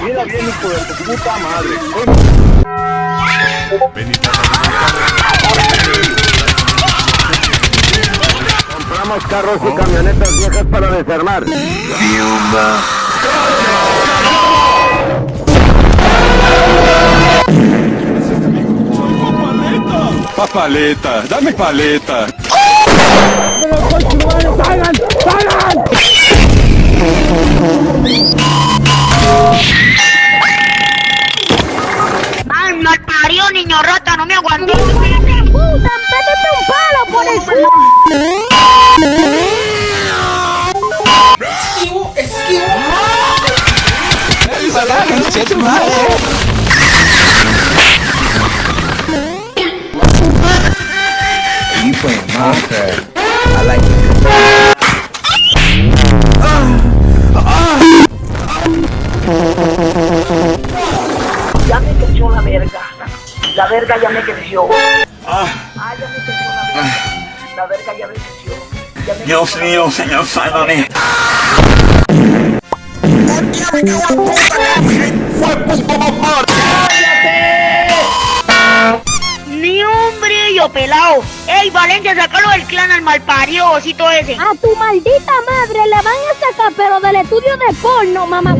Mira bien, hijo de tu puta madre. Compramos carros y camionetas viejas para desarmar. Papaleta, dame paleta. ¡Pagan! ¡Pagan! Mal parió, niño rata, no me aguantó. ¡Puta, métete un palo por el culo! You playing Minecraft. I like it. Ya me creció la verga. La verga ya me creció. Ya me creció la verga. La verga ya me creció. Dios mío, señor, sálvame. Ni un brillo pelado. Ey, Valencia, sacalo del clan al malparido, osito ese. A tu maldita madre le van a sacar, pero del estudio de porno, mamá.